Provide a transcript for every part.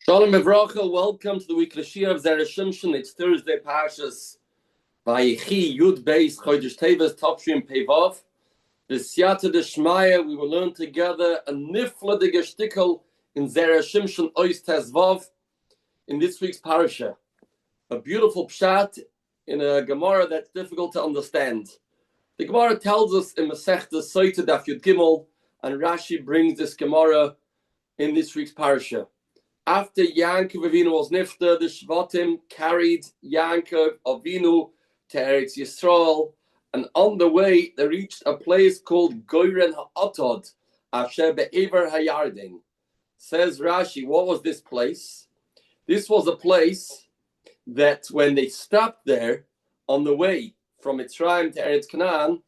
Shalom Evracha, welcome to the weekly Shir of Zera Shimshon. It's Thursday, Parshas Vayechi, Yud Beis, Chodesh Teves, Topshim Pevav. The Siyata Deshmaya, we will learn together a nifla de geshtikel in Zera Shimshon Ois Tezvav in this week's parasha. A beautiful pshat in a Gemara that's difficult to understand. The Gemara tells us in Masechta Soita Daf Yud Gimel, and Rashi brings this Gemara in this week's parasha. After Yankov Avinu was nifta, the Shvatim carried Yankov Avinu to Eretz Yisrael, and on the way they reached a place called Goyren Ha'atod, Asher Be'ever Hayardin. Says Rashi, what was this place? This was a place that when they stopped there on the way from Mitzrayim to Eretz Canaan,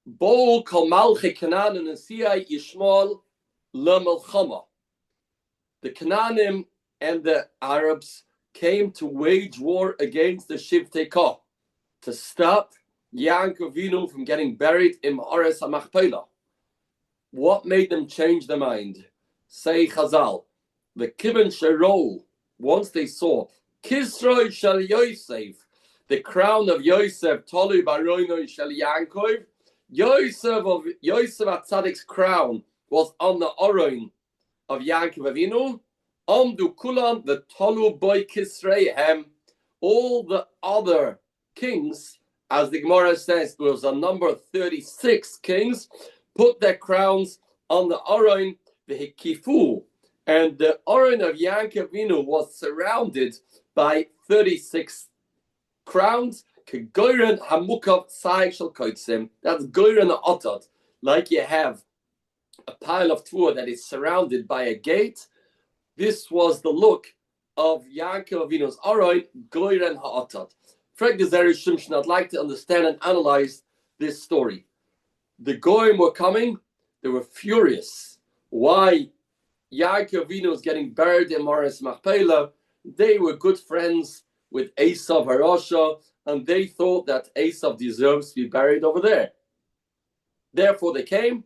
Bo Kol Malchi Canaan and Nesiyai Yishmael LaMelchama. The Canaanim and the Arabs came to wage war against the Shivtei Ka, to stop Yankov Avinu from getting buried in Ma'ares HaMachpelah. What made them change their mind? Say Chazal, the Kibben Sherol, once they saw Kisroi Shel Yosef, the crown of Yosef, Tolu Baroino Shel Yankov, Yosef HaTzadik's crown was on the Oroin of Yankov Avinu, Amdu Kulam, the Tolu Boy Kisreihem, all the other kings, as the Gemara says, there was a number of 36 kings, put their crowns on the Oroin, the Hikifu, and the Oroin of Yankov Avinu was surrounded by 36 crowns, Kegoyren Hamukav Sai Shel Kotzim, that's Goyren Ha'atod, like you have a pile of tvur that is surrounded by a gate. This was the look of Yankov Avinu's Aroin, Goyren Ha'atad. Frag the Zera Shimshon, I'd like to understand and analyze this story. The Goyim were coming, they were furious. Why Yankov Avinu was getting buried in Ma'ares Machpelah? They were good friends with Esav Harasha, and they thought that Esav deserves to be buried over there. Therefore they came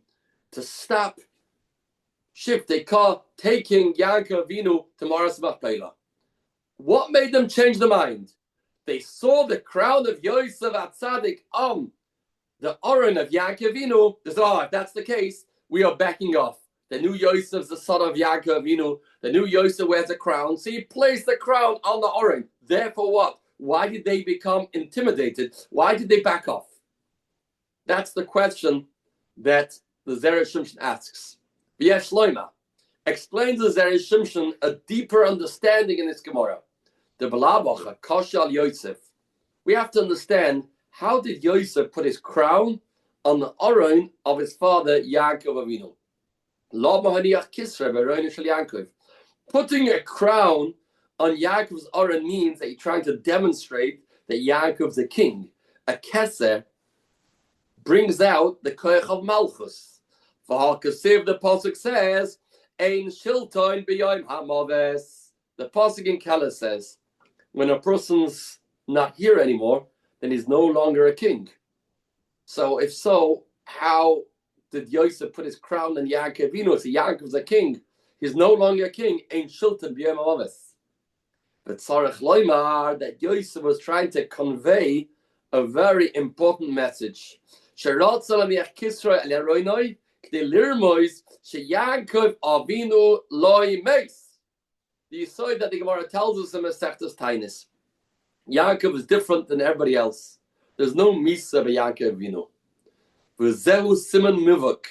to stop Shivtei Ka taking Yankov Avinu to Ma'ares Machpelah. What made them change their mind? They saw the crown of Yosef HaTzadik on the Oren of Yankov Avinu. They said, if that's the case, we are backing off. The new Yosef's the son of Yankov Avinu. The new Yosef wears a crown. So he placed the crown on the Oren. Therefore what? Why did they become intimidated? Why did they back off? That's the question that the Zera Shimshon asks. V'yesh loima explains the Zera Shimshon a deeper understanding in this Gemara. The Balabacha Kashal Yosef. We have to understand, how did Yosef put his crown on the Aron of his father Yankov Avinu? Lo mahaniach kisra b'Aron shel Yankov. Putting a crown on Yankov's Aron means that you're trying to demonstrate that Yankov's a king. A keser brings out the koach of Malchus. For Hakasiv, the pasuk says, "Ein shilton b'yom hamaves." The pasuk in Kala says, when a person's not here anymore, then he's no longer a king. So, if so, how did Yosef put his crown on Yankov Avinu? So Yankov's a king. He's no longer a king. Ein shilton b'yom hamaves. But Tzarech Loimar, that Yosef was trying to convey a very important message. The Lirmois Yankov Avinu loy meis. The Yisoid that the Gemara tells us in Masechtas Tainis. Yankov is different than everybody else. There's no misa by Yankov Avinu. V'zehu siman mivuk.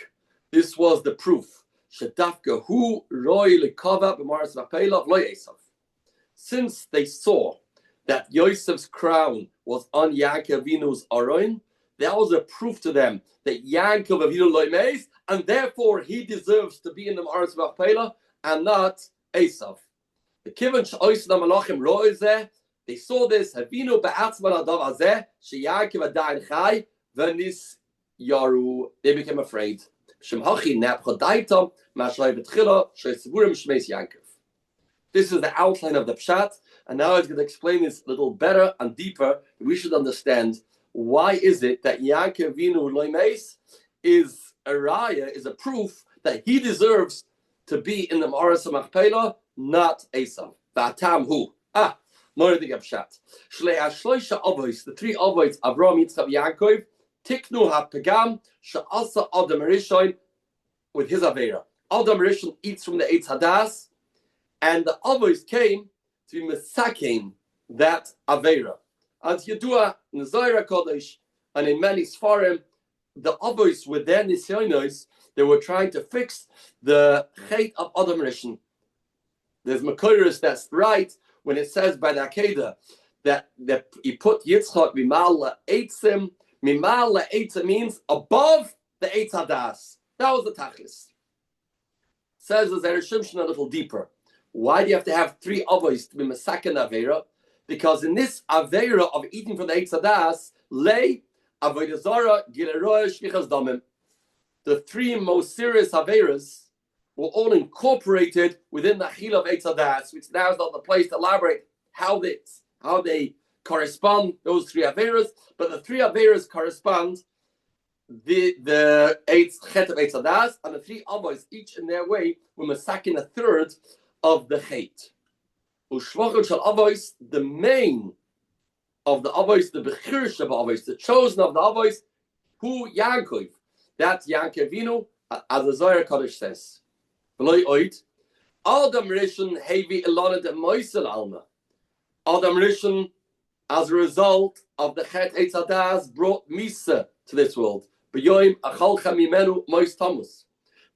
This was the proof. Shedafka hu roy lekava b'Ma'ares Machpelah loy Esav. Since they saw that Yosef's crown was on Yankov Avinu's Aron, that was a proof to them that Yankov Avinu loy meis, and therefore he deserves to be in the Ma'ares Machpelah and not Esav. The Kivon Sh'ois Malachim Ro'ezeh, they saw this. Havinu be'atzman adav azeh sheYankov adayin chai v'nis yaru. They became afraid. Shem hachi ne'apchodaitam ma'shlai v'tchila she'sivurim shmeis Yankov. This is the outline of the pshat, and now it's going to explain this a little better and deeper. We should understand, why is it that Yankov Avinu loy meis is a raya, is a proof that he deserves to be in the Ma'aras Machpelah, not Esav. V'atam hu. More the Gavshat. Shlei HaShloisha Avos, the three Avos, Avraham, Yitzchak, Yaakov, Tiknu HaPagam, Sha'asa Adam Rishon, with his Avera. Adam Rishon eats from the Eitz Hadas, and the Avos came to be Mesakim, that Avera. As Yedua, in the Zohar Kodesh, and in many Sfarim, the Avos with their Nisyonos, they were trying to fix the Chet of Adam Rishon. There's Makoros that's right when it says by the Akedah that he put Yitzchak Mimal Eitzim. Mimal Eitzim means above the Eitz Hadas. That was the Tachlis. Says the Zera Shimshon a little deeper. Why do you have to have three Avos to be Masakin Avera? Because in this Avera of eating from the Eitz Hadas, lay Avodah Zarah, Gileroy, Shvichas Damim. The three most serious Averas were all incorporated within the Achil of Eitz Hadas, which now is not the place to elaborate how they correspond, those three Averas, but the three Averas correspond the Chet of Eitz Hadas, and the three Avos, each in their way, were masakin a third of the Chet. Ushvachot shel Avos, the main of the Avos, the Bechirish of Avos, the chosen of the Avos, who Yaakov. That's Yaakov Avinu, as the Zohar Kodesh says. Adam Rishon hevi ilana de moisel alma. Adam Rishon, as a result of the Chet Eitz Hadas, brought Misa to this world. B'yoim achalcha mimenu mois tamus.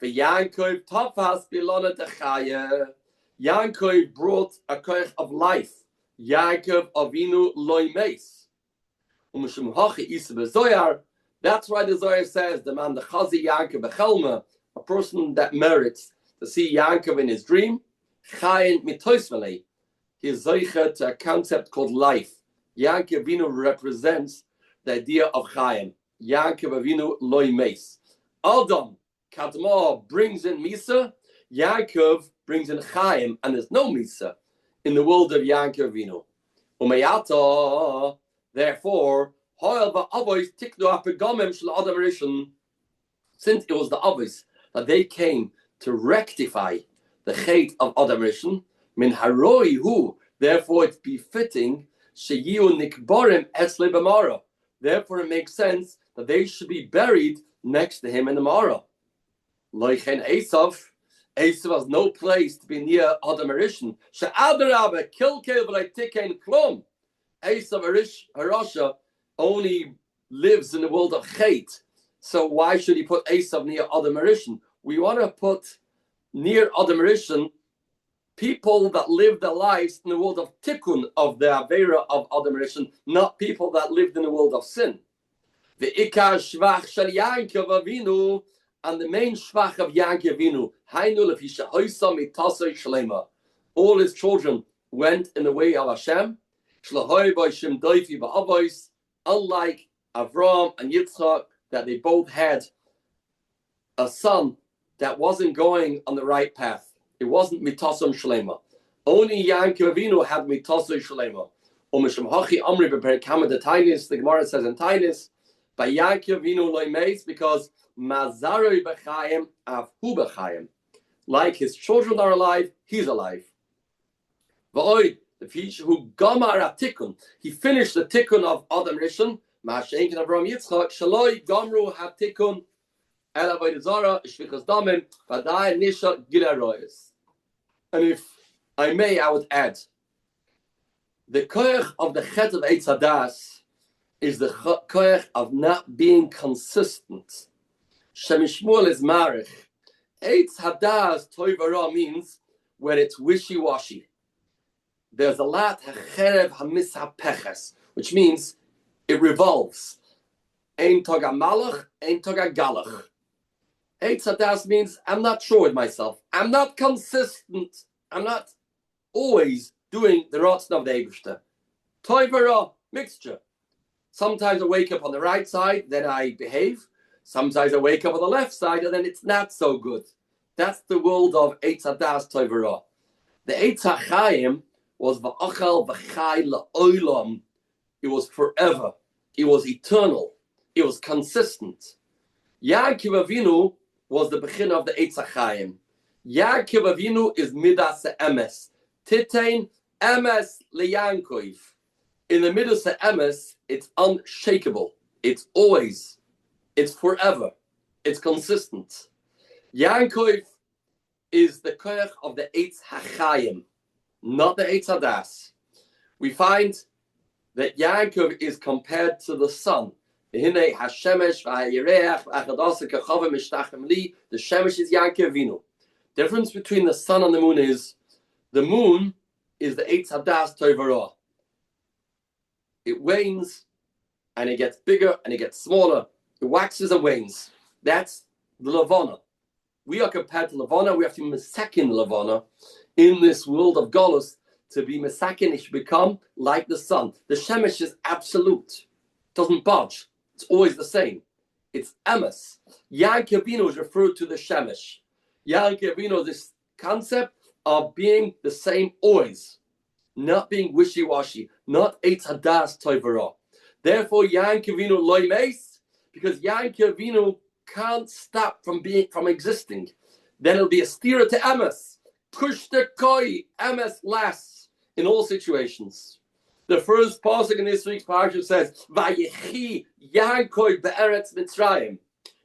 V'Yaakov tafas bilana de chaya. Yaakov brought a koich of life. Yaakov Avinu loy meis. Umishum hachi isa b'Zohar. That's why the Zohar says the man the chazi Yaakov b'chelma, a person that merits to see Yaakov in his dream, chayin mitoisvele. He is zeicha to a concept called life. Yaakov Avinu represents the idea of chayin. Yaakov Avinu loy meis. Adam Kadma brings in Misa. Yaakov brings in chayin, and there's no Misa in the world of Yaakov Avinu. Umayata, therefore, since it was the Avos that they came to rectify the Chet of Adam Rishon, min haroi hu, therefore it's befitting sheyiu nikborim esle b'mara. Therefore it makes sense that they should be buried next to him in the Mara. Loichen Esav has no place to be near Adam Rishon. She'adrabe kilkel v'leitikein klum. Esav Harasha only lives in the world of Chet. So why should he put Esav near Adam Rishon? We want to put near Adam Rishon people that live their lives in the world of tikkun, of the Avera of Adam Rishon, not people that lived in the world of sin. The ikar shvach shel Yaakov Avinu, and the main shvach of Yaakov Avinu, hainu lefisha hoisa mitasei shlema. All his children went in the way of Hashem. Shlahoi b'shem doifi ba'avois, unlike Avram and Yitzchak, that they both had a son that wasn't going on the right path. It wasn't mitasem shlema. Only Yaakov Avinu had mitasem shlema. Umeshem hachi amri beperikama the Tainis. The Gemara says in Tainis, by Yaakov Avinu loy meis, because mazaroi b'chayim avhu b'chayim. Like his children are alive, he's alive. V'oid, the future who gamar atikun, he finished the tikkun of Adam Rishon. Ma'ashenkin Avram Yitzchak shaloi gamru hatikun el avodah zara shvichas damim v'adai nisha gilaroyes. And if I may, I would add, the koyach of the chet of Eitz Hadas is the koyach of not being consistent. Shemishmuel is marich. Eitz Hadas toivara means when it's wishy-washy. There's a lot hacherev hamishapeches, which means it revolves. Ein toga malach, ein toga galach. Eitz Hadas means I'm not sure with myself. I'm not consistent. I'm not always doing the Ratzon of the Eibishter. Toivara, mixture. Sometimes I wake up on the right side, then I behave. Sometimes I wake up on the left side, and then it's not so good. That's the world of Eitz Hadas Toivara. The Eitz HaChaim was v'achal v'chai la'olam. It was forever. It was eternal. It was consistent. Yaakov Avinu was the beginning of the Eitz HaChaim. Yaakov Avinu is midas emes. Titein emes leYankov. In the midas emes, it's unshakable. It's always. It's forever. It's consistent. Yaakov is the koyach of the Eitz HaChayim, not the Eitz Hadas. We find that Yaakov is compared to the sun. The Shemesh is Yaakov Avinu. The difference between the sun and the moon is the moon is the Eitz Hadas Tovarah. It wanes and it gets bigger and it gets smaller. It waxes and wanes. That's the Levana. We are compared to Levana. We have to be Mesakin Levana in this world of Golus. To be Mesakin, it should become like the sun. The Shemesh is absolute. It doesn't budge. It's always the same. It's Emes. Yaakov Avinu is referred to the Shemesh. Yaakov Avinu, this concept of being the same always. Not being wishy-washy. Not Eitz Hadas Tovarah. Therefore, Yaakov Avinu loy meis, because Yaakov Avinu can't stop from existing. Then it'll be a stira to Emes. Kushter koi, Emes lasts in all situations. The first pasuk in this week's parsha says, Vayechi Yaakov be'eretz Mitzrayim.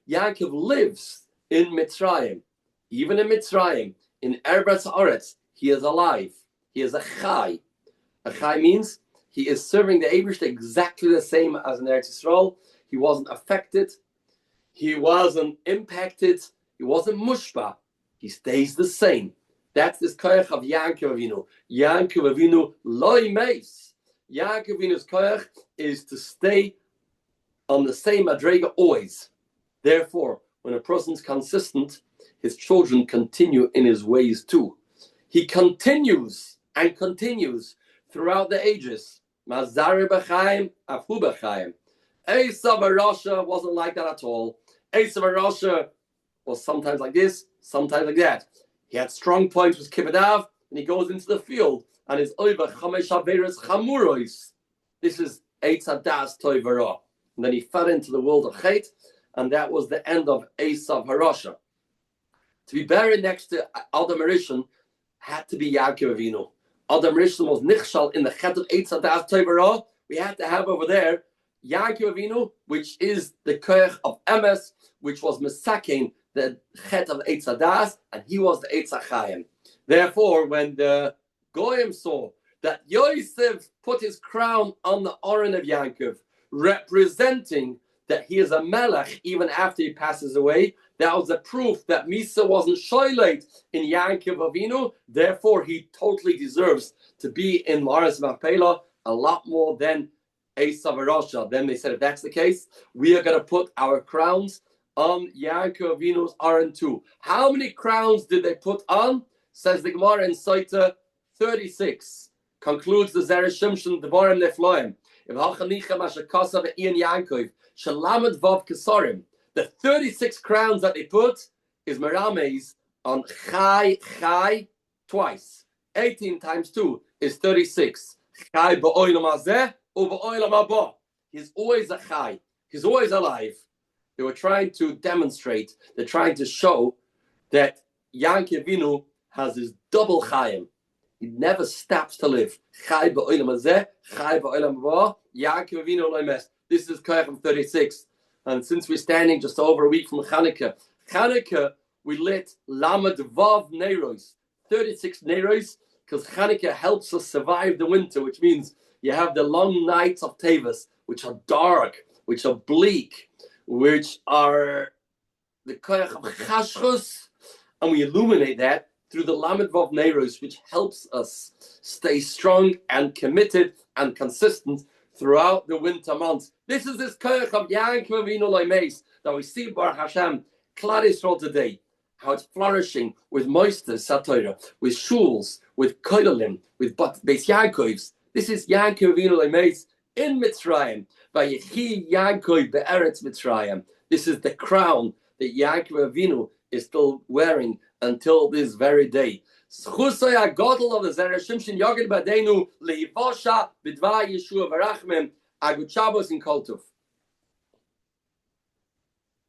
Yaakov lives in Mitzrayim. Even in Mitzrayim, in Eretz Haaretz, he is alive. He is a chai. A chai means he is serving the Eibush exactly the same as in Eretz Yisrael. He wasn't affected. He wasn't impacted. He wasn't mushba. He stays the same. That's this koyach of Yaakov Avinu. Yaakov Avinu loy meis. Yaakov Avinu's koyach is to stay on the same madrega always. Therefore, when a person's consistent, his children continue in his ways too. He continues and continues throughout the ages. Mazari b'chaim, afu b'chaim. Esav Arasha wasn't like that at all. Esav Arasha was sometimes like this, sometimes like that. He had strong points with Kibbadav, and he goes into the field, and his over chamesh averos chamurois. This is Eitz Hadas Tovarah. And then he fell into the world of Chet, and that was the end of Esav Harasha. To be buried next to Adam Rishon had to be Yaakov Avinu. Adam Rishon was nichshal in the Chet of Eitz Hadas Tovarah. We had to have over there Yaakov Avinu, which is the koyach of Emes, which was Mesakin, the Chet of Eitz Hadas, and he was the Eitz HaChayim. Therefore, when the Goyim saw that Yosef put his crown on the Oren of Yaakov, representing that he is a melech even after he passes away, that was a proof that Misa wasn't shoylate in Yaakov Avinu. Therefore, he totally deserves to be in Maris Machpelah a lot more than Esav Arasha. Then they said, if that's the case, we are going to put our crowns on Yaakov Avinu's Aaron too. How many crowns did they put on? Says the Gemara in Saita 36. Concludes the Zera Shimshon Devarim Nefloim. The 36 crowns that they put is Merames on Chai twice. 18 times 2 is 36. Chai ba'olam hazeh or ba'olam haba. He's always a Chai. He's always alive. They were trying to demonstrate, they're trying to show that Yaakov Avinu has this double Chaim. He never stops to live. Chai ba'olam hazeh, Chai ba'olam haba. Yaakov Avinu loimes. This is Koyach 36. And since we're standing just over a week from Chanukah, we lit Lamed Vav Neiros, 36 Neiros, because Chanukah helps us survive the winter, which means you have the long nights of Tevis, which are dark, which are bleak, which are the Koyach of Chashchus, and we illuminate that through the Lamed Vav Neiros, which helps us stay strong and committed and consistent throughout the winter months. This is this koyach of Yaakov Avinu Loimeis that we see Baruch Hashem, Klal Yisrael today, how it's flourishing with moisters, Satorah, with shuls, with koilalim, with Beis Yaakovs. This is Yaakov Avinu Loimeis in Mitzrayim. Vayechi Yaakov be'eretz Mitzrayim. This is the crown that Yaakov Avinu is still wearing until this very day. Schusay HaGodel of the Zera Shimshon Yogin Badenu Leivosha B'dvar Yeshua V'Rachmim Agut Shabbos in Kol Tov.